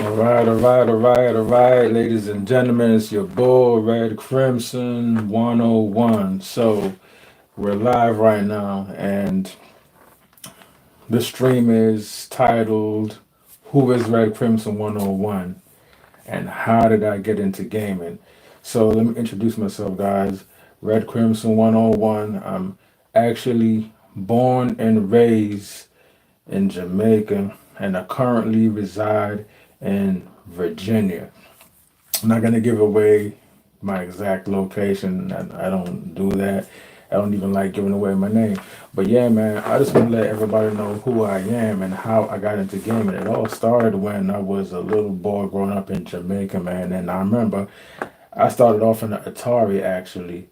All right, ladies and gentlemen, it's your boy Red Crimson 101. So we're live right now, and the stream is titled "Who is Red Crimson 101 and How Did I Get into Gaming?" So let me introduce myself, guys. Red Crimson 101. I'm actually born and raised in Jamaica, and I currently reside in Virginia. I'm not gonna give away my exact location. I don't do that. I don't even like giving away my name. But yeah, man, I just want to let everybody know who I am and how I got into gaming. It all started when I was a little boy growing up in Jamaica, man. And I remember I started off in an Atari actually.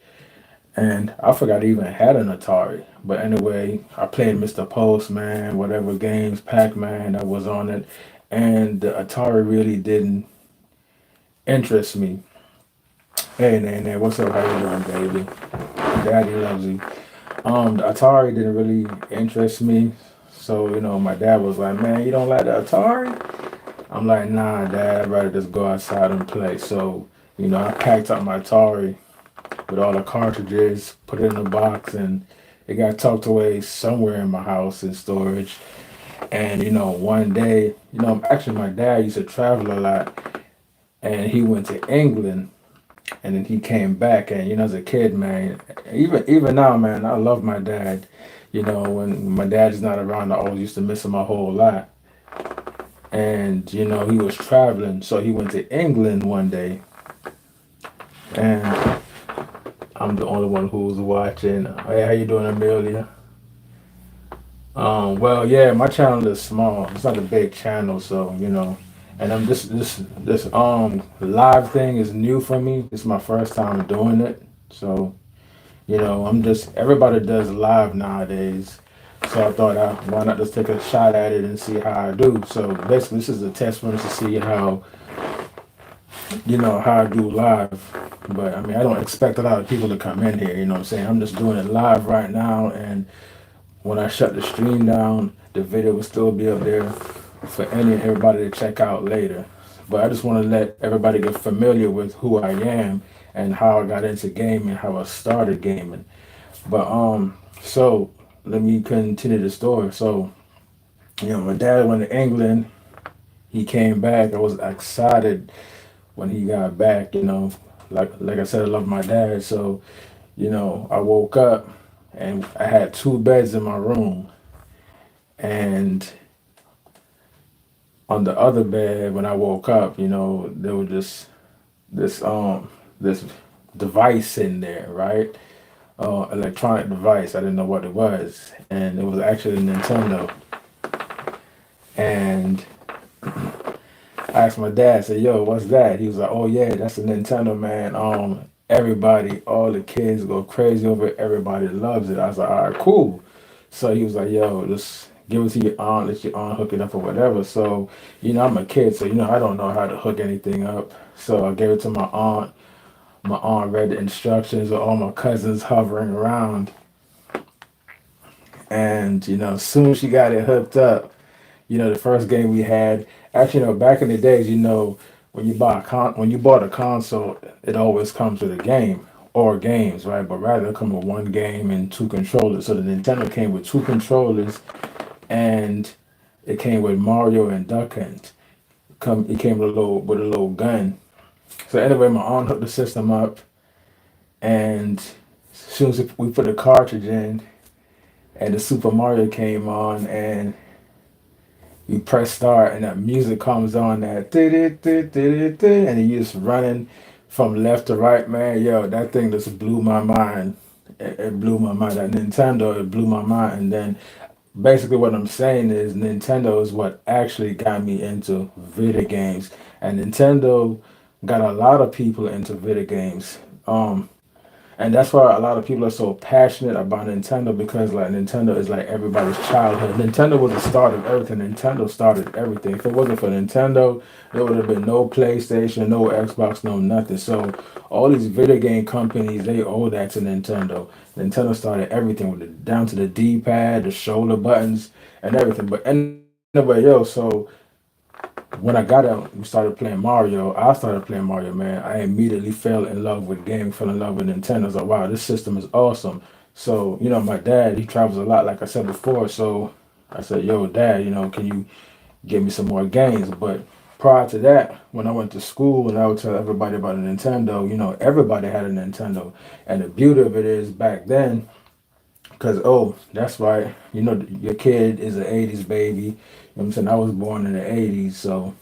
And I forgot I even had an Atari. But anyway, I played Mr. Postman, whatever games, Pac-Man that was on it. And the Atari really didn't interest me. Hey, Nene, what's up? How you doing, baby? Daddy loves you. The Atari didn't really interest me. So, my dad was like, man, you don't like the Atari? I'm like, nah, Dad, I'd rather just go outside and play. So, I packed up my Atari with all the cartridges, put it in a box, and it got tucked away somewhere in my house in storage. And, one day, actually, my dad used to travel a lot, and he went to England. And then he came back, and as a kid, man, even now, man, I love my dad. When my dad is not around, I always used to miss him a whole lot. And he was traveling, so he went to England one day, and I'm the only one who was watching. Hey, how you doing, Amelia? Well, yeah, my channel is small. It's not a big channel, so and I'm this live thing is new for me. It's my first time doing it, so I'm just everybody does live nowadays. So I thought, why not just take a shot at it and see how I do? So basically, this is a test run to see how I do live. But I mean, I don't expect a lot of people to come in here. You know what I'm saying? I'm just doing it live right now, and when I shut the stream down, the video will still be up there for any and everybody to check out later. But I just want to let everybody get familiar with who I am and how I got into gaming, how I started gaming. But so let me continue the story. So, my dad went to England, he came back. I was excited when he got back, like I said, I love my dad. So, I woke up and I had two beds in my room. And on the other bed when I woke up, there was this device in there, right? Electronic device. I didn't know what it was, and it was actually a Nintendo. And I asked my dad, I said, "Yo, what's that?" He was like, "Oh yeah, that's a Nintendo, man. Everybody, all the kids go crazy over it. Everybody loves it." I was like, "All right, cool." So he was like, "Yo, just give it to your aunt, let your aunt hook it up or whatever." So, I'm a kid, so I don't know how to hook anything up. So I gave it to my aunt. My aunt read the instructions with all my cousins hovering around. And, as soon as she got it hooked up, the first game we had, actually, back in the days, when when you bought a console, it always comes with a game or games, right? But rather it come with one game and two controllers. So the Nintendo came with two controllers, and it came with Mario and Duck Hunt. It came with a little gun. So anyway, my aunt hooked the system up, and as soon as we put the cartridge in, and the Super Mario came on, and you press start, and that music comes on, that and you just running from left to right, man. Yo, that thing just blew my mind. It blew my mind. That Nintendo, it blew my mind. And then basically what I'm saying is Nintendo is what actually got me into video games, and Nintendo got a lot of people into video games. And that's why a lot of people are so passionate about Nintendo, because like Nintendo is like everybody's childhood. Nintendo was the start of everything. Nintendo started everything. If it wasn't for Nintendo, there would have been no PlayStation, no Xbox, no nothing. So all these video game companies, they owe that to Nintendo. Nintendo started everything with it, down to the D-pad, the shoulder buttons, and everything. But anyway, yo, so when I got out, we started playing Mario. I started playing Mario, man. I immediately fell in love with gaming, fell in love with Nintendo. I was like, wow, this system is awesome. So, my dad, he travels a lot, like I said before. So I said, yo, dad, can you give me some more games? But prior to that, when I went to school and I would tell everybody about a Nintendo, everybody had a Nintendo. And the beauty of it is back then, because, oh, that's right, your kid is an 80s baby. You know what I'm saying? I was born in the 80s, so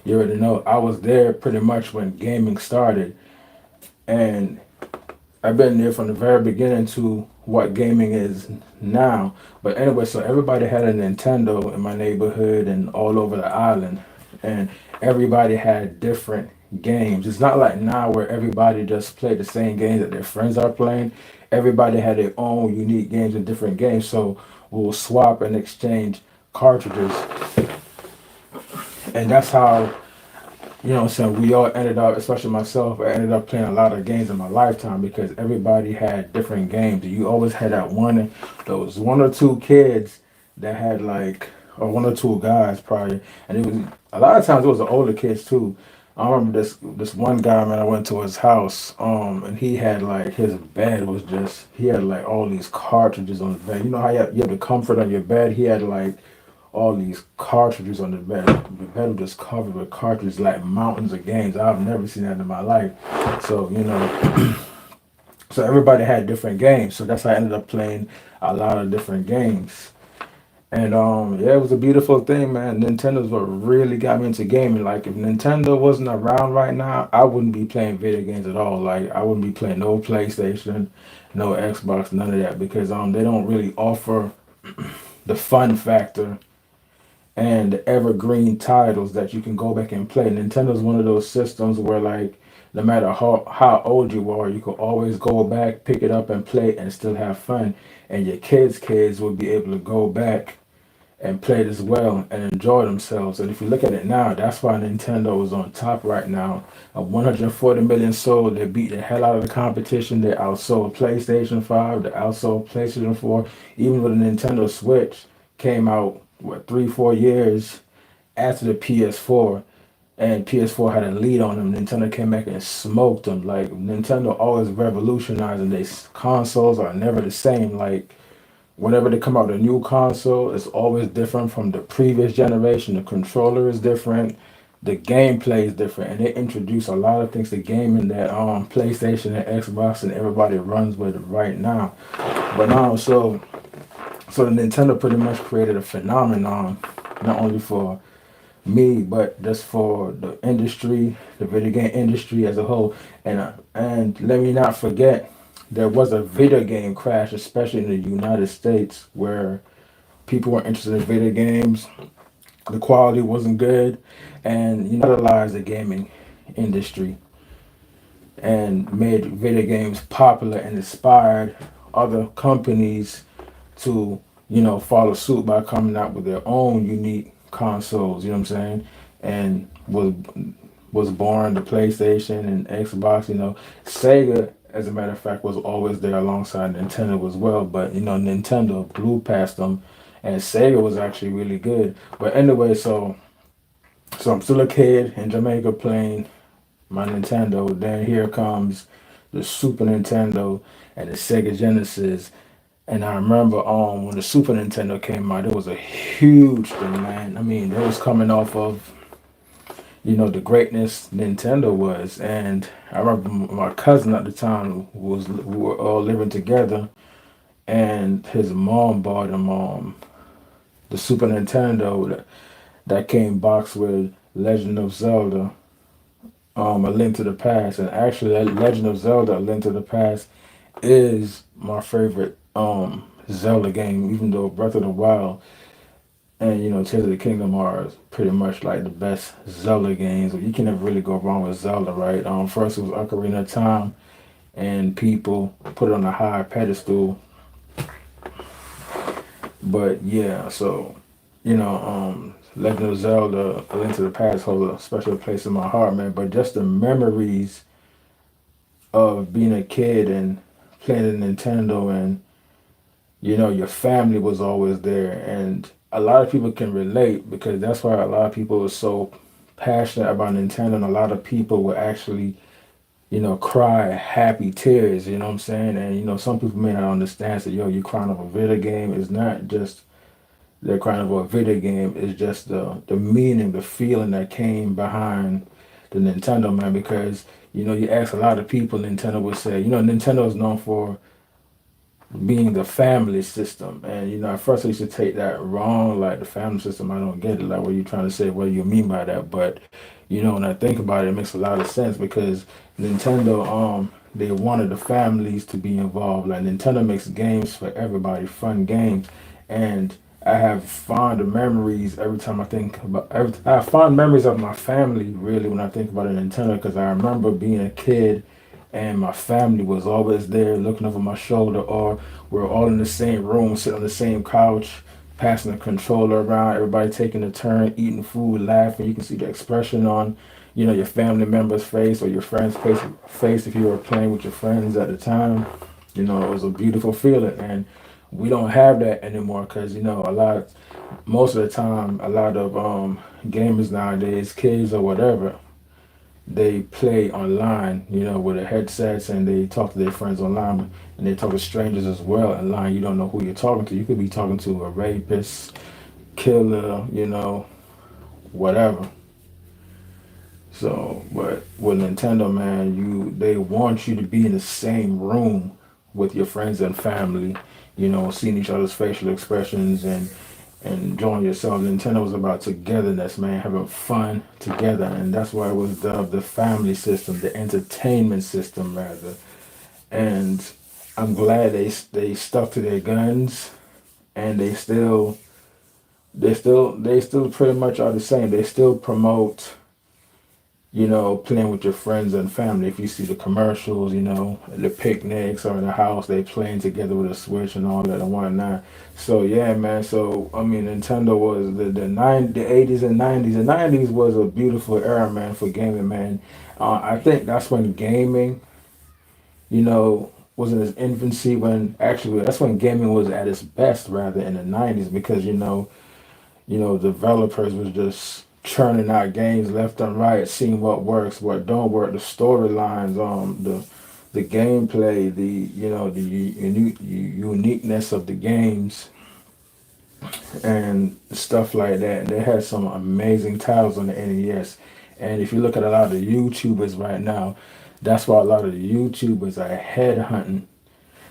you already know I was there pretty much when gaming started. And I've been there from the very beginning to what gaming is now. But anyway, so everybody had a Nintendo in my neighborhood and all over the island. And everybody had different games. It's not like now where everybody just play the same games that their friends are playing. Everybody had their own unique games and different games. So we'll swap and exchange cartridges. And that's how so we all ended up, especially myself, I ended up playing a lot of games in my lifetime because everybody had different games. You always had those one or two kids that had or one or two guys probably, and it was a lot of times it was the older kids too. I remember this one guy, man. I went to his house, and he had his bed was just he had all these cartridges on the bed. You know how you have the comfort on your bed. He had all these cartridges on the bed. The bed was just covered with cartridges, like mountains of games. I've never seen that in my life. So, so everybody had different games. So that's how I ended up playing a lot of different games. And yeah, it was a beautiful thing, man. Nintendo's what really got me into gaming. Like if Nintendo wasn't around right now, I wouldn't be playing video games at all. Like I wouldn't be playing no PlayStation, no Xbox, none of that because they don't really offer the fun factor and evergreen titles that you can go back and play. Nintendo's one of those systems where no matter how old you are, you can always go back, pick it up and play and still have fun. And your kids will be able to go back and play it as well and enjoy themselves. And if you look at it now, that's why Nintendo is on top right now. 140 million sold. They beat the hell out of the competition. They outsold PlayStation 5. They outsold PlayStation 4. Even with the Nintendo Switch came out, 3-4 years after the PS4. And PS4 had a lead on them. Nintendo came back and smoked them. Like Nintendo always revolutionizing. Their consoles are never the same. Like whenever they come out with a new console, it's always different from the previous generation. The controller is different, the gameplay is different, and they introduce a lot of things to gaming that PlayStation and Xbox and everybody runs with right now. But now, so the Nintendo pretty much created a phenomenon, not only for me, but just for the industry, the video game industry as a whole. And let me not forget, there was a video game crash, especially in the United States, where people were interested in video games. The quality wasn't good, and analyzed the gaming industry and made video games popular and inspired other companies to follow suit by coming out with their own unique consoles. You know what I'm saying? And was born the PlayStation and Xbox. Sega, as a matter of fact, was always there alongside Nintendo as well. But Nintendo blew past them, and Sega was actually really good. But anyway, so I'm still a kid in Jamaica playing my Nintendo. Then here comes the Super Nintendo and the Sega Genesis. And I remember when the Super Nintendo came out, it was a huge thing, man. I mean, it was coming off of, the greatness Nintendo was. And I remember my cousin at the time we were all living together, and his mom bought him the Super Nintendo that came boxed with Legend of Zelda, A Link to the Past. And actually, that Legend of Zelda, A Link to the Past is my favorite Zelda game, even though Breath of the Wild and Tears of the Kingdom are pretty much like the best Zelda games. You can never really go wrong with Zelda, right? First it was Ocarina of Time, and people put it on a high pedestal. But yeah, so Legend of Zelda: A Link to the Past holds a special place in my heart, man. But just the memories of being a kid and playing the Nintendo, and your family was always there, and a lot of people can relate because that's why a lot of people are so passionate about Nintendo, and a lot of people will actually, cry happy tears. You know what I'm saying? And some people may not understand that, yo, you crying over a video game is not just they're crying over a video game. It's just the meaning, the feeling that came behind the Nintendo, man. Because you ask a lot of people, Nintendo would say, Nintendo is known for being the family system. And at first I used to take that wrong, like the family system. I don't get it. Like, what you trying to say? What do you mean by that? But when I think about it, it makes a lot of sense because Nintendo, they wanted the families to be involved. Like Nintendo makes games for everybody, fun games, and I have fond memories every time I think about. I have fond memories of my family really when I think about a Nintendo because I remember being a kid and my family was always there looking over my shoulder, or we're all in the same room, sitting on the same couch, passing the controller around, everybody taking a turn, eating food, laughing. You can see the expression on, your family member's face or your friend's face if you were playing with your friends at the time. It was a beautiful feeling, and we don't have that anymore because most of the time, a lot of gamers nowadays, kids or whatever, they play online, with their headsets and they talk to their friends online and they talk to strangers as well online. You don't know who you're talking to. You could be talking to a rapist, killer, whatever. So, but with Nintendo, man, they want you to be in the same room with your friends and family, seeing each other's facial expressions and enjoying yourself. Nintendo was about togetherness, man, having fun together, and that's why it was dubbed the family system, the entertainment system, rather. And I'm glad they stuck to their guns, and they still pretty much are the same. They still promote playing with your friends and family. If you see the commercials, the picnics or in the house, they playing together with a Switch and all that and whatnot. So yeah, man. So I mean, Nintendo was the 80s and 90s. The 90s was a beautiful era, man, for gaming, man. I think that's when gaming, was in its infancy. When actually, that's when gaming was at its best, rather in the 90s, because developers was just churning out games left and right, seeing what works, what don't work, the storylines, the gameplay, uniqueness of the games, and stuff like that. They had some amazing titles on the NES. And if you look at a lot of the YouTubers right now, that's why a lot of the YouTubers are headhunting.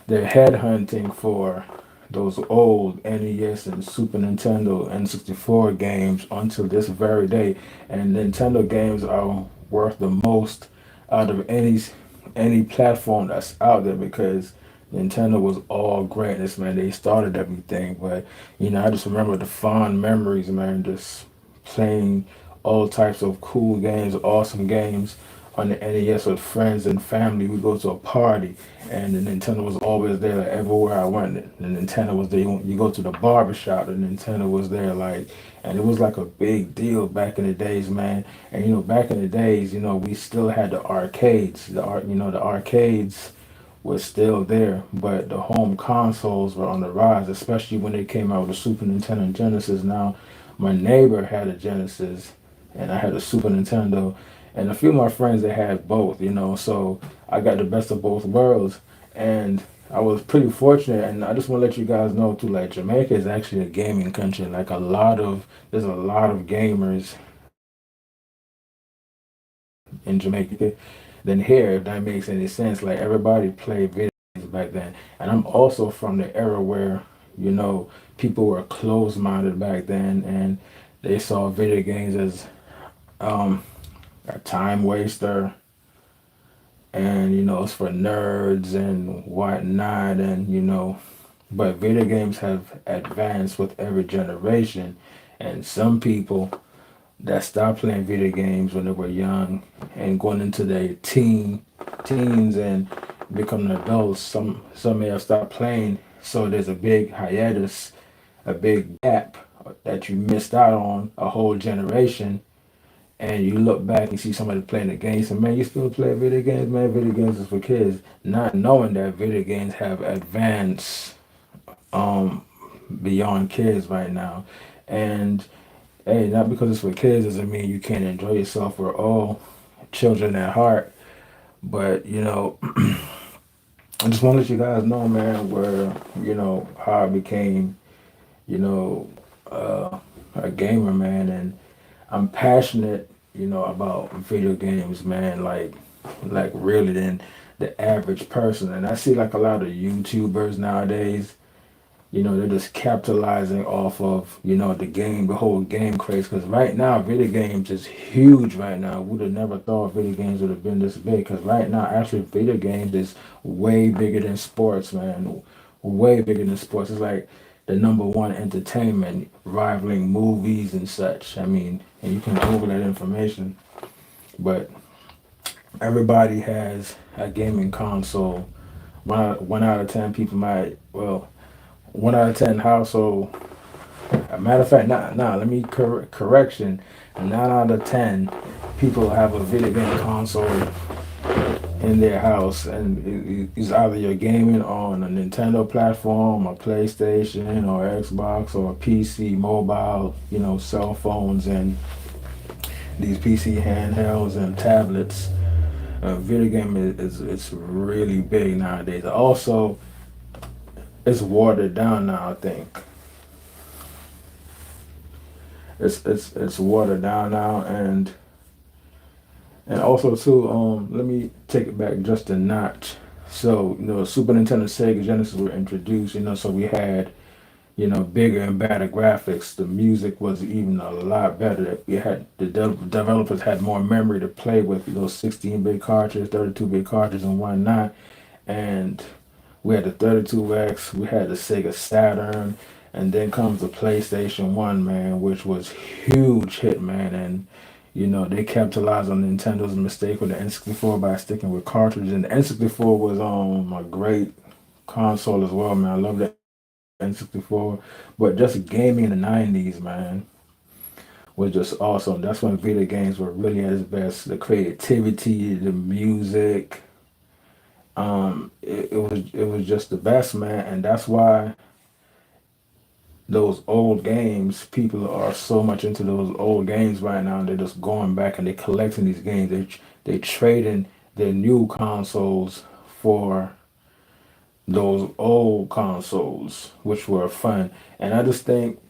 They're headhunting for those old NES and Super Nintendo N64 games until this very day. And Nintendo games are worth the most out of any platform that's out there because Nintendo was all greatness, man. They started everything, but I just remember the fond memories, man. Just playing all types of cool games, awesome games on the NES with friends and family. We go to a party, and the Nintendo was always there. Like, everywhere I went, the Nintendo was there. You go to the barber shop, the Nintendo was there. Like, and it was like a big deal back in the days, man. And back in the days, we still had the arcades. The arcades was still there, but the home consoles were on the rise, especially when they came out with the Super Nintendo and Genesis. Now, my neighbor had a Genesis, and I had a Super Nintendo, and a few of my friends they had both. So I got the best of both worlds, and I was pretty fortunate. And I just want to let you guys know too, like Jamaica is actually a gaming country. Like there's a lot of gamers in Jamaica than here, if that makes any sense. Like everybody played video games back then. And I'm also from the era where, people were closed minded back then and they saw video games as a time waster and it's for nerds and whatnot, and but video games have advanced with every generation, and some people that stopped playing video games when they were young and going into their teens and becoming adults, some may have stopped playing. So there's a big hiatus, a big gap that you missed out on a whole generation. And you look back and see somebody playing the games, and man, you still play video games, man. Video games is for kids, not knowing that video games have advanced um beyond kids right now. And hey, not because it's for kids doesn't mean you can't enjoy yourself. We're all children at heart. But I just want to let you guys know, man, where how I became you know a gamer, man, and I'm passionate, about video games, man, like really than the average person. And I see like a lot of YouTubers nowadays, they're just capitalizing off of, the whole game craze. Because right now, video games is huge right now. Would have never thought video games would have been this big. Because right now, actually, video games is way bigger than sports, man. Way bigger than sports. It's like the number one entertainment, rivaling movies and such. I mean, and you can Google that information. But everybody has a gaming console. One out of 10 people might, well, 1 out of 10 household. A matter of fact, let me correction. 9 out of 10 people have a video game console in their house, and it's either you're gaming on a Nintendo platform, a PlayStation, or Xbox, or a PC, mobile, cell phones, and these PC handhelds and tablets. Video game is it's really big nowadays. Also, it's watered down now. I think it's watered down now, and also too. Let me take it back just a notch. So Super Nintendo, Sega Genesis were introduced. So we had bigger and better graphics. The music was even a lot better. We had developers had more memory to play with. 16-bit cartridges, 32-bit cartridges, and whatnot. And we had the 32X. We had the Sega Saturn. And then comes the PlayStation 1, man, which was huge hit, man. And, they capitalized on Nintendo's mistake with the N64 by sticking with cartridges. And the N64 was a great console as well, man. I love that N64. But just gaming in the 90s, man, was just awesome. That's when video games were really at its best. The creativity, the music, it was just the best, man. And that's why those old games, people are so much into those old games right now. They're just going back and they're collecting these games. They trading their new consoles for those old consoles, which were fun. And I just think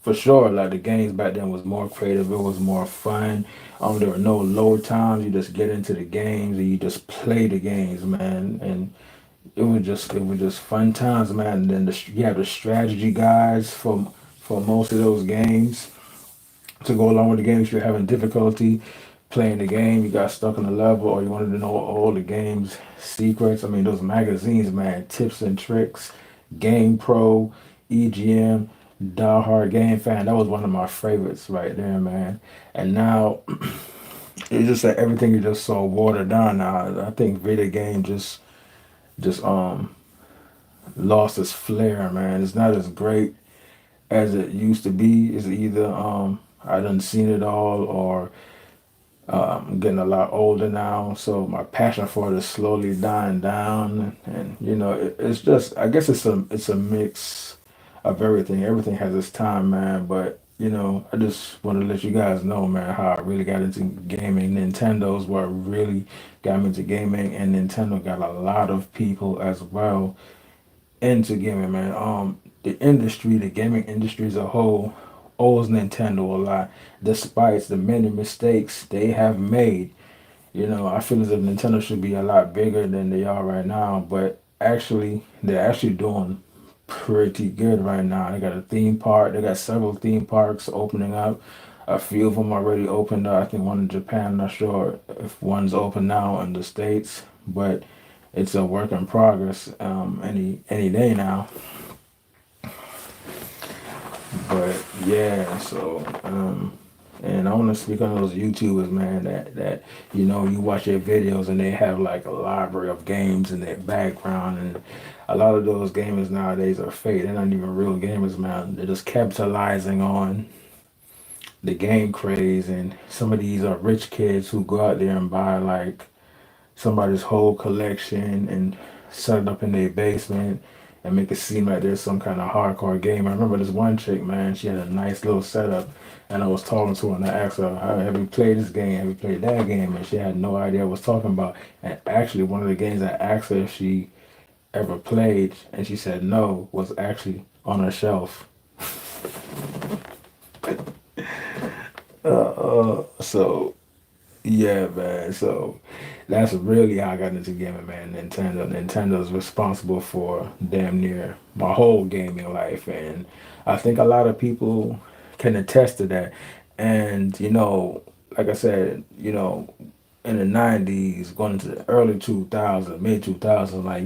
for sure, like the games back then was more creative. It was more fun. There were no load times. You just get into the games and you just play the games, man. And it was just fun times, man. And then you have the strategy guides for most of those games to go along with the game. If you're having difficulty playing the game, you got stuck on the level, or you wanted to know all the game's secrets. I mean, those magazines, man, tips and tricks, Game Pro, EGM, Die Hard Game Fan. That was one of my favorites right there, man. And now it's just that everything is just so watered down now. I think video game just lost its flair, man. It's not as great as it used to be. It's either I done seen it all, or I'm getting a lot older now, so my passion for it is slowly dying down. And it's just, I guess it's a mix of everything. Everything has its time, man. But I just want to let you guys know, man, how I really got into gaming. Nintendo's what really got me into gaming, and Nintendo got a lot of people as well into gaming, man. The gaming industry as a whole, owes Nintendo a lot, despite the many mistakes they have made. I feel as if Nintendo should be a lot bigger than they are right now, but actually, they're actually doing pretty good right now. They got a theme park. They got several theme parks opening up. A few of them already opened up. I think one in Japan. I'm not sure if one's open now in the States, but it's a work in progress. Any day now. But yeah, so and I want to speak on those YouTubers, man. That you watch their videos and they have like a library of games in their background, and a lot of those gamers nowadays are fake. They're not even real gamers, man. They're just capitalizing on the game craze, and some of these are rich kids who go out there and buy like somebody's whole collection and set it up in their basement and make it seem like there's some kind of hardcore game. I remember this one chick, man, she had a nice little setup, and I was talking to her and I asked her, have you played this game? Have you played that game? And she had no idea what I was talking about. And actually, one of the games I asked her if she ever played, and she said no, was actually on her shelf. So yeah, man. So that's really how I got into gaming, man. Nintendo's responsible for damn near my whole gaming life, and I think a lot of people can attest to that. And like I said, in the '90s, going into the early 2000s, mid 2000s, like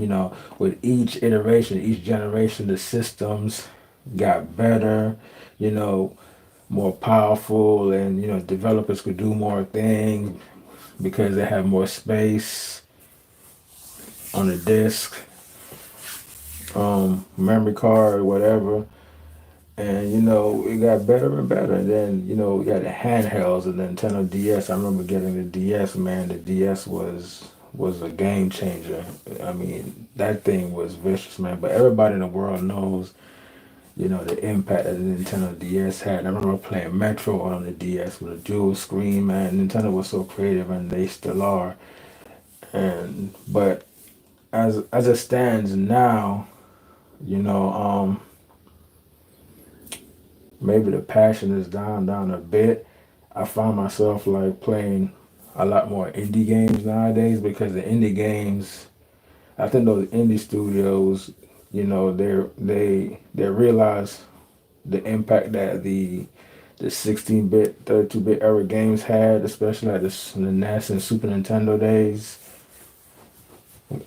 with each iteration, each generation, the systems got better. You know, more powerful, and developers could do more things because they have more space on the disk, memory card, whatever. And it got better and better. And then we got the handhelds and the Nintendo DS. I remember getting the DS, man. The DS was a game changer. I mean, that thing was vicious, man. But everybody in the world knows the impact that the Nintendo DS had. I remember playing Metro on the DS with a dual screen, man. Nintendo was so creative, and they still are. And but as it stands now, you know, maybe the passion is down a bit. I find myself like playing a lot more indie games nowadays because the indie games, I think those indie studios, they realize the impact that the 16-bit, 32-bit era games had, especially like the NES and Super Nintendo days.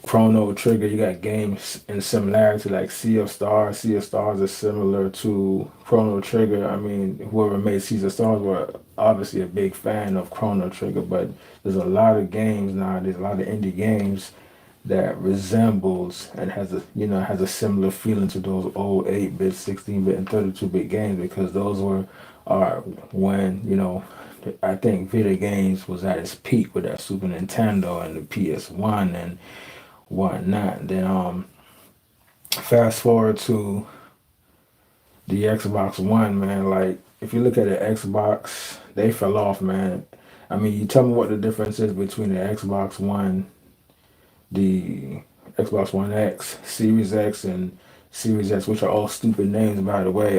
Chrono Trigger, you got games in similarity like Sea of Stars. Sea of Stars is similar to Chrono Trigger. I mean, whoever made Sea of Stars were obviously a big fan of Chrono Trigger, but there's a lot of games nowadays, a lot of indie games that resembles and has a similar feeling to those old 8-bit, 16-bit, and 32-bit games because those are when I think video games was at its peak with that Super Nintendo and the PS1 and whatnot. Then fast forward to the Xbox One, man. Like if you look at the Xbox, they fell off, man. I mean, you tell me what the difference is between the Xbox One, the Xbox One X, Series X, and Series X, which are all stupid names, by the way.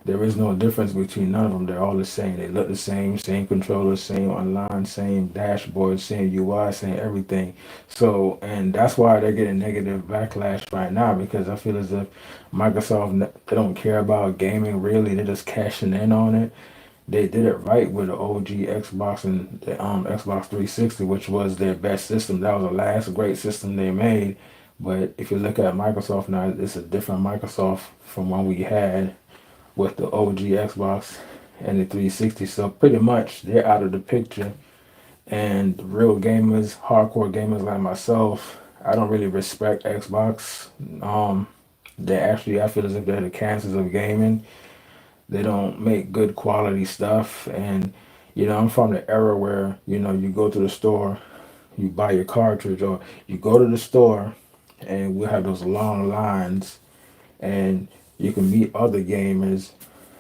There is no difference between none of them. They're all the same. They look the same controller, same online, same dashboard, same UI, same everything. So, and that's why they're getting negative backlash right now because I feel as if Microsoft, they don't care about gaming really. They're just cashing in on it. They did it right with the OG Xbox and the Xbox 360, which was their best system. That was the last great system they made. But if you look at Microsoft now, it's a different Microsoft from one we had with the OG Xbox and the 360. So pretty much they're out of the picture. And real gamers, hardcore gamers like myself, I don't really respect Xbox. They actually, I feel as if they're the cancers of gaming. They don't make good quality stuff. And, I'm from the era where, you go to the store, you buy your cartridge, or you go to the store and we'll have those long lines and you can meet other gamers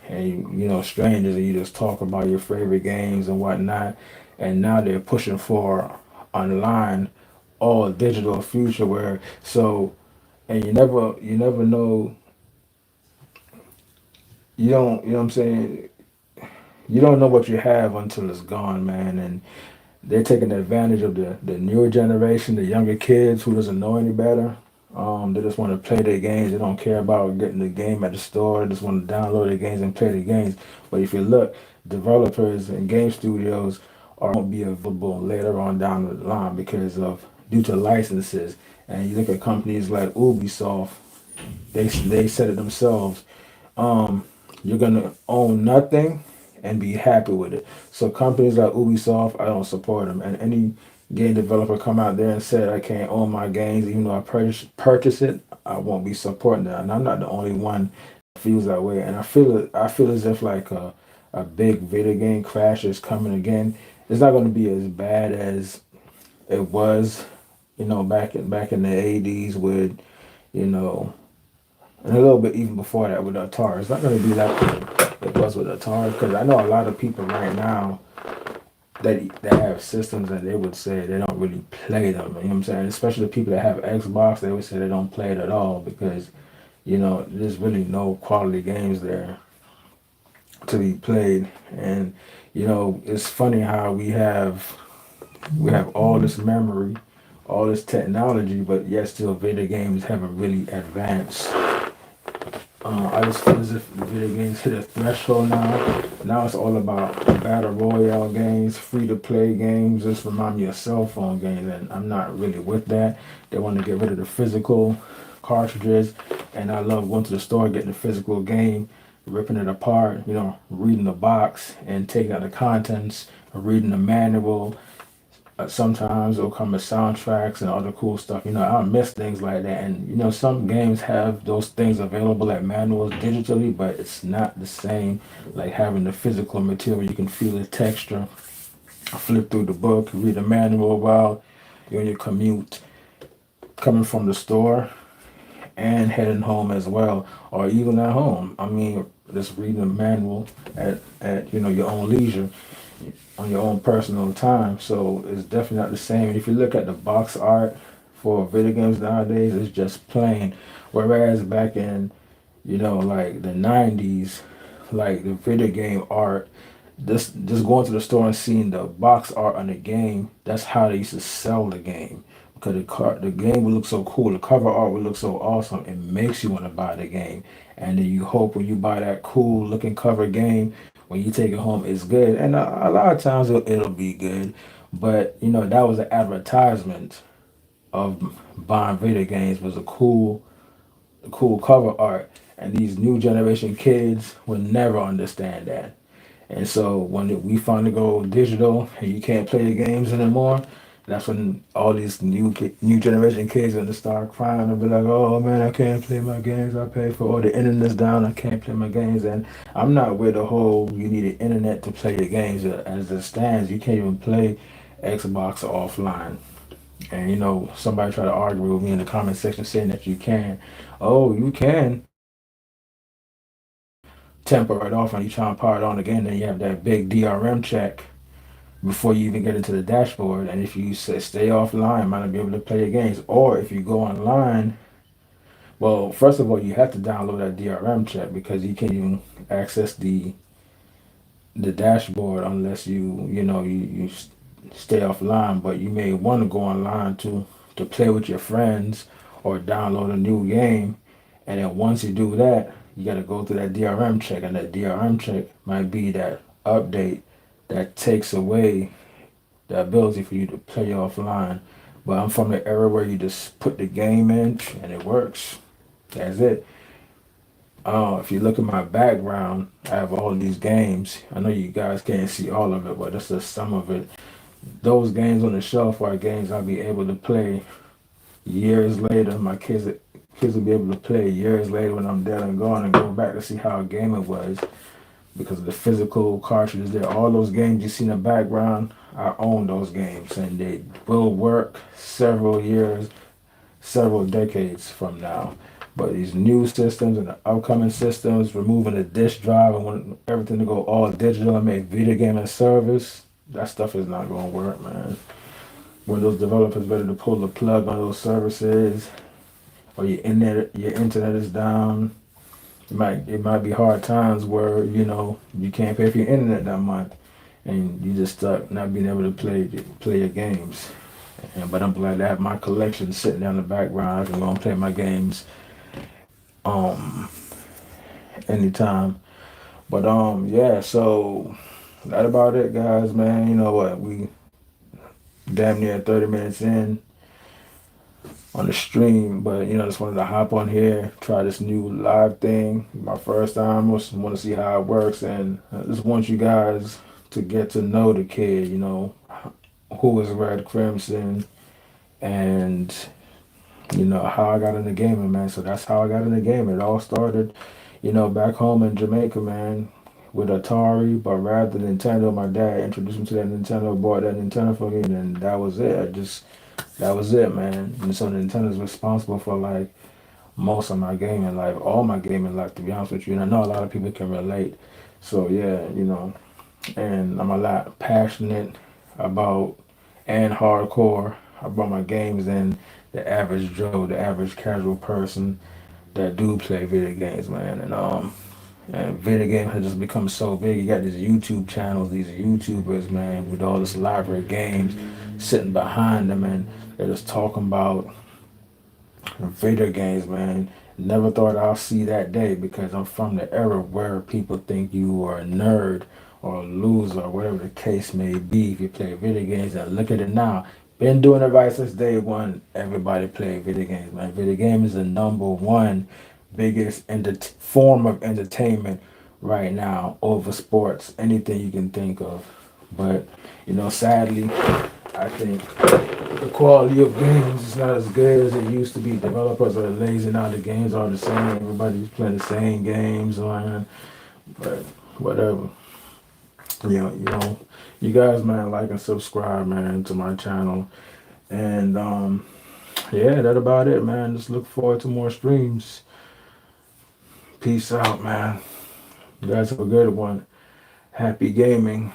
and strangers, and you just talk about your favorite games and whatnot. And now they're pushing for online all digital future where and you never know, you know what I'm saying, you don't know what you have until it's gone, man. And they're taking advantage of the newer generation, the younger kids who doesn't know any better. They just want to play their games. They don't care about getting the game at the store. They just want to download the games and play the games. But if you look, developers and game studios won't be available later on down the line because of due to licenses. And you look at companies like Ubisoft, they said it themselves. Um, you're gonna own nothing and be happy with it. So companies like Ubisoft, I don't support them. And any game developer come out there and said I can't own my games, even though I purchase it, I won't be supporting that. And I'm not the only one that feels that way. And I feel as if like a big video game crash is coming again. It's not going to be as bad as it was, back in the '80s with, you know. and a little bit even before that with the Atari. It's not going to be like it was with the Atari, because I know a lot of people right now that have systems that they would say they don't really play them. You know what I'm saying? Especially the people that have Xbox, they would say they don't play it at all because there's really no quality games there to be played. And it's funny how we have all this memory, all this technology, but yet still video games haven't really advanced. I just feel as if the video games hit a threshold now. Now it's all about battle royale games, free to play games. Just remind me of cell phone games, and I'm not really with that. They want to get rid of the physical cartridges, and I love going to the store, getting the physical game, ripping it apart, reading the box and taking out the contents, reading the manual. Sometimes it'll come with soundtracks and other cool stuff. I miss things like that. And some games have those things available at manuals digitally, but it's not the same like having the physical material. You can feel the texture, flip through the book, read the manual while you're on your commute, coming from the store and heading home as well, or even at home. I mean, just reading the manual at your own leisure, on your own personal time. So it's definitely not the same. And if you look at the box art for video games nowadays, it's just plain. Whereas back in, like the 90s, like the video game art, just going to the store and seeing the box art on the game, that's how they used to sell the game. Because the game would look so cool, the cover art would look so awesome, it makes you want to buy the game. And then you hope when you buy that cool looking cover game, when you take it home, it's good. And a lot of times it'll be good. But, that was an advertisement of buying video games, was a cool cover art. And these new generation kids will never understand that. And so when we finally go digital and you can't play the games anymore, that's when all these new generation kids are gonna start crying and be like, "Oh man, I can't play my games. I pay for all the internet's down. I can't play my games." And I'm not with the whole you need an internet to play your games. As it stands, you can't even play Xbox offline. And somebody tried to argue with me in the comment section saying that you can. Oh, you can temper it off and you try and power it on again, then you have that big DRM check before you even get into the dashboard. And if you stay offline, you might not be able to play your games. Or if you go online, well, first of all, you have to download that DRM check because you can't even access the dashboard unless you stay offline. But you may want to go online to play with your friends or download a new game. And then once you do that, you got to go through that DRM check, and that DRM check might be that update that takes away the ability for you to play offline. But I'm from the era where you just put the game in and it works. That's it. If you look at my background, I have all these games. I know you guys can't see all of it, but that's just some of it. Those games on the shelf are games I'll be able to play years later. My kids will be able to play years later when I'm dead and gone and go back to see how a game it was because of the physical cartridges there. All those games you see in the background, I own those games and they will work several years, several decades from now. But these new systems and the upcoming systems, removing the disk drive and want everything to go all digital and make video game as service, that stuff is not going to work, man. When those developers ready to pull the plug on those services, or your internet is down, it might be hard times where you can't pay for your internet that month, and you just stuck not being able to play your games. But I'm glad to have my collection sitting down in the background. I can go and play my games um anytime. But yeah, so that about it, guys, man. You know what? We damn near 30 minutes in on the stream, but just wanted to hop on here, try this new live thing. My first time, just want to see how it works, and I just want you guys to get to know the kid. Who is Red Crimson, and how I got into gaming, man. So that's how I got into gaming. It all started, back home in Jamaica, man, with Atari. But rather than Nintendo, my dad introduced me to that Nintendo, bought that Nintendo for me, and that was it. That was it, man. And so Nintendo's responsible for like most of my gaming life, all my gaming life, to be honest with you. And I know a lot of people can relate. So yeah, and I'm a lot passionate about and hardcore about my games than the average Joe, the average casual person that do play video games, man. And video games has just become so big. You got these YouTube channels, these YouTubers, man, with all this library of games sitting behind them, and they're just talking about video games, man. Never thought I'll see that day because I'm from the era where people think you are a nerd or a loser or whatever the case may be if you play video games. And look at it now. Been doing it right since day one. Everybody play video games, man. Video game is the number one biggest form of entertainment right now over sports, anything you can think of. But sadly, I think the quality of games is not as good as it used to be. Developers are lazy now. The games are the same. Everybody's playing the same games on, but whatever. You guys, man, like and subscribe, man, to my channel. And yeah, that about it, man. Just look forward to more streams. Peace out, man. You guys have a good one. Happy gaming.